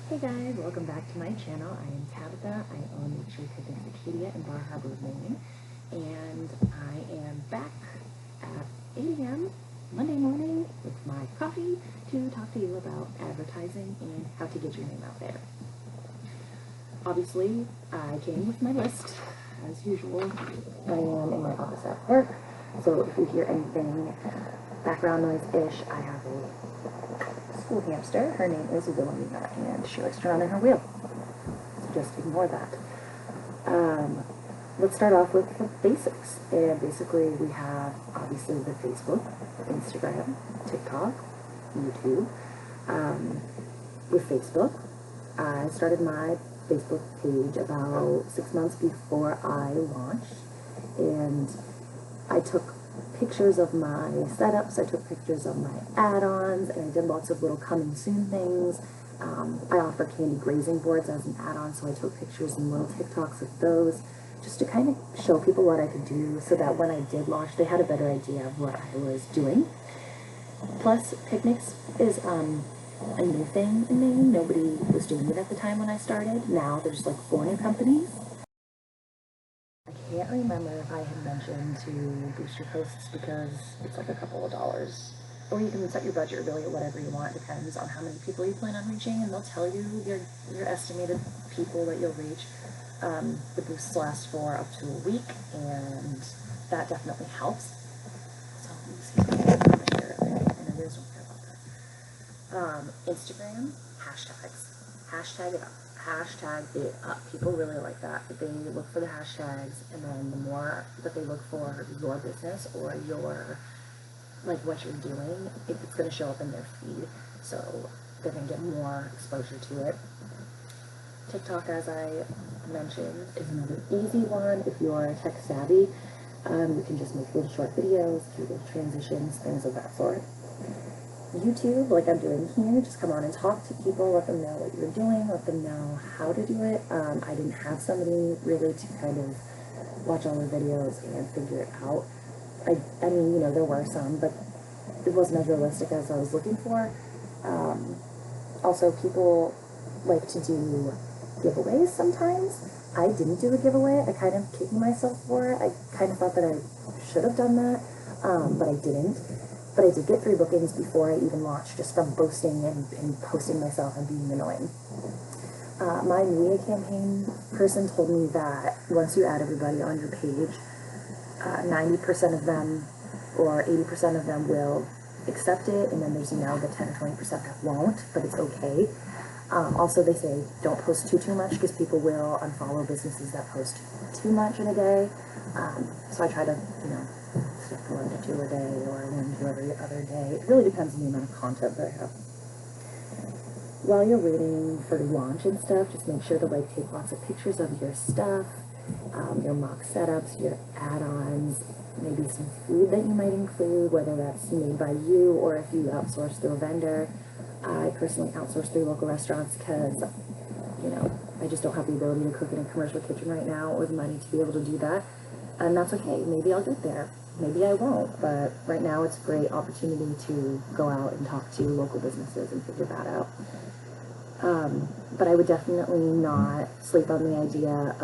Hey guys, welcome back to my channel. I am Tabitha. I own Luxury Picnicking Acadia in Bar Harbor, Maine. And I am back at 8 a.m. Monday morning with my coffee to talk to you about advertising and how to get your name out there. Obviously, I came with my list, as usual. I am in my office at work, so if you hear anything background noise-ish, I have a school hamster. Her name is Wilhelmina, and she likes to run in her wheel. So just ignore that. Let's start off with the basics. And basically, we have obviously the Facebook, Instagram, TikTok, YouTube. With Facebook, I started my Facebook page about 6 months before I launched, and I took pictures of my setups, I took pictures of my add-ons, and I did lots of little coming soon things. I offer candy grazing boards as an add-on, so I took pictures and little TikToks of those, just to kind of show people what I could do, so that when I did launch, they had a better idea of what I was doing. Plus, picnics is a new thing in Maine. Nobody was doing it at the time when I started. Now there's like 4 new companies. I can't remember if I had mentioned to boost your posts because it's like a couple of dollars. Or you can set your budget really at whatever you want. It depends on how many people you plan on reaching, and they'll tell you your estimated people that you'll reach. The boosts last for up to a week, and that definitely helps. So let me see if I can share it there. And it is okay about that. Instagram, hashtags. Hashtag it up. Hashtag it up. People really like that. They look for the hashtags, and then the more that they look for your business or your, like what you're doing, it's going to show up in their feed. So they're going to get more exposure to it. TikTok, as I mentioned, is another easy one. If you're tech savvy, you can just make little short videos, do little transitions, things of that sort. YouTube, like I'm doing here, just come on and talk to people, let them know what you're doing, let them know how to do it. I didn't have somebody really to kind of watch all the videos and figure it out. I mean, you know, there were some, but it wasn't as realistic as I was looking for. Also, people like to do giveaways sometimes. I didn't do a giveaway. I kind of kicking myself for it. I kind of thought that I should have done that, but I didn't. But I did get 3 bookings before I even launched, just from boasting and posting myself and being annoying. My media campaign person told me that once you add everybody on your page, 90% of them or 80% of them will accept it, and then there's, you know, the 10 or 20% that won't, but it's okay. Also, they say don't post too much because people will unfollow businesses that post too much in a day. So I try to, you know, stick to 1 to 2 a day or 1 to every other day. It really depends on the amount of content that I have. While you're waiting for launch and stuff, just make sure to like take lots of pictures of your stuff, your mock setups, your add-ons, maybe some food that you might include, whether that's made by you or if you outsource through a vendor. I personally outsource through local restaurants because, you know, I just don't have the ability to cook in a commercial kitchen right now or the money to be able to do that. And that's okay. Maybe I'll get there. Maybe I won't. But right now it's a great opportunity to go out and talk to local businesses and figure that out. But I would definitely not sleep on the idea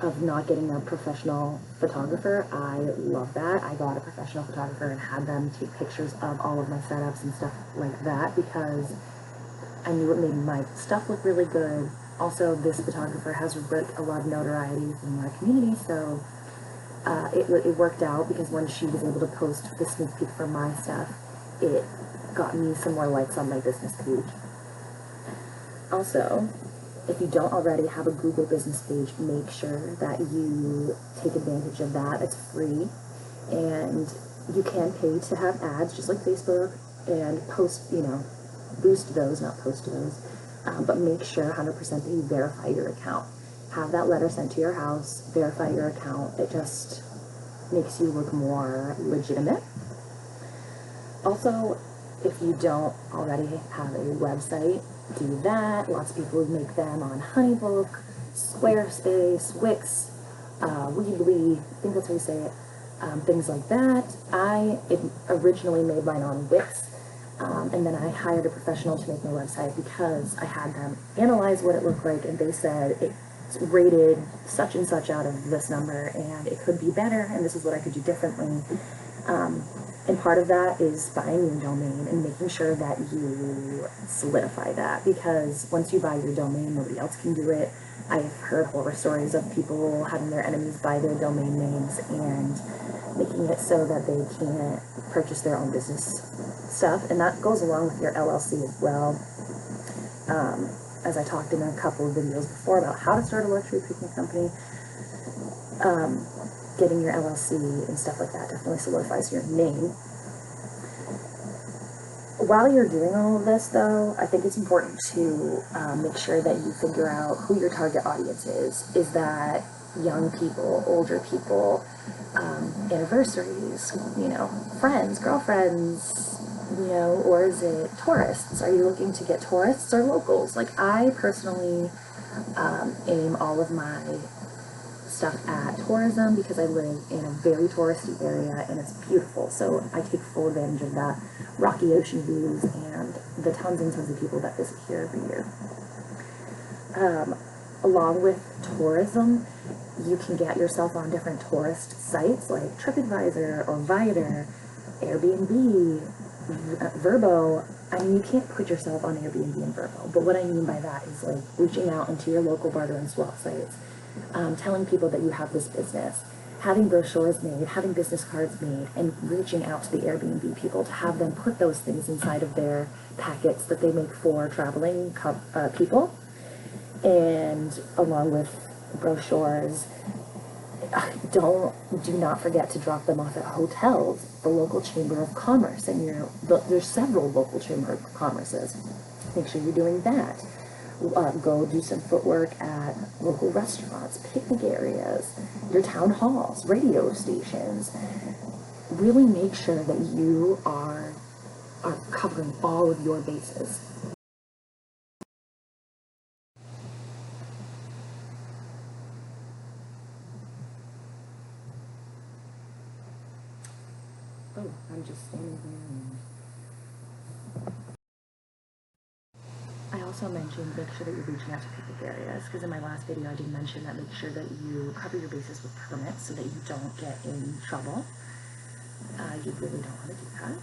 of not getting a professional photographer. I love that. I got a professional photographer and had them take pictures of all of my setups and stuff like that because I knew it made my stuff look really good. Also, this photographer has a lot of notoriety in our community, so it worked out because when she was able to post the sneak peek for my stuff, it got me some more likes on my business page. Also, if you don't already have a Google business page, make sure that you take advantage of that. It's free, and you can pay to have ads, just like Facebook, and post, you know, boost those, not post those, but make sure 100% that you verify your account. Have that letter sent to your house, verify your account. It just makes you look more legitimate. Also, if you don't already have a website, do that. Lots of people make them on Honeybook, Squarespace, Wix, Weebly, I think that's how you say it, things like that. I originally made mine on Wix. And then I hired a professional to make my website because I had them analyze what it looked like, and they said it's rated such and such out of this number, and it could be better, and this is what I could do differently. And part of that is buying your domain and making sure that you solidify that, because once you buy your domain, nobody else can do it. I've heard horror stories of people having their enemies buy their domain names and making it so that they can't purchase their own business stuff, and that goes along with your LLC as well. As I talked in a couple of videos before about how to start a luxury picnic company, getting your LLC and stuff like that definitely solidifies your name. While you're doing all of this, though, I think it's important to make sure that you figure out who your target audience is. Is that young people, older people, anniversaries, friends, girlfriends, or is it tourists? Are you looking to get tourists or locals? Like, I personally aim all of my stuff at tourism because I live in a very touristy area and it's beautiful, so I take full advantage of that, rocky ocean views and the tons and tons of people that visit here every year. Along with tourism, you can get yourself on different tourist sites like TripAdvisor or Viator, Airbnb, Vrbo. I mean, you can't put yourself on Airbnb and Vrbo, but what I mean by that is like reaching out into your local barter and swap sites, telling people that you have this business, having brochures made, having business cards made, and reaching out to the Airbnb people to have them put those things inside of their packets that they make for traveling people. And along with brochures, do not forget to drop them off at hotels, the local chamber of commerce, and there's several local chamber of commerces. Make sure you're doing that. Go do some footwork at local restaurants, picnic areas, your town halls, radio stations. Really make sure that you are covering all of your bases. Oh, I'm just standing here. I also mentioned make sure that you're reaching out to picnic areas, because in my last video I did mention that make sure that you cover your bases with permits so that you don't get in trouble. You really don't want to do that.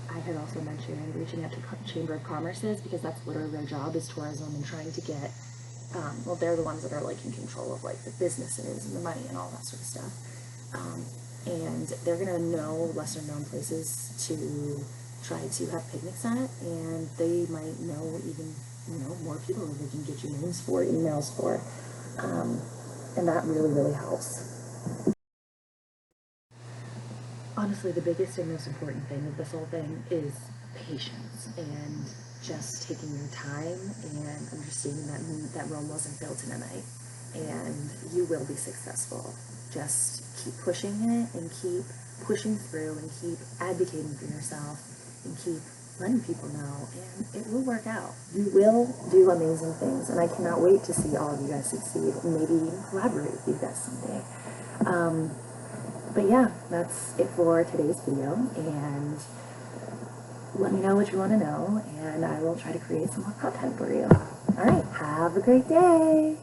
I had also mentioned reaching out to Chamber of Commerce's, because that's literally their job, is tourism, and trying to get, well, they're the ones that are like in control of like the businesses and the money and all that sort of stuff. And they're going to know lesser known places to try to have picnics at, and they might know even, more people that they can get you names for, emails for, and that really, really helps. Honestly, the biggest and most important thing of this whole thing is patience and just taking your time and understanding that Rome wasn't built in a night, and you will be successful. Just keep pushing it and keep pushing through and keep advocating for yourself and keep letting people know, and it will work out. You will do amazing things, and I cannot wait to see all of you guys succeed and maybe even collaborate with you guys someday. But yeah, that's it for today's video, and let me know what you want to know, and I will try to create some more content for you. Alright, have a great day!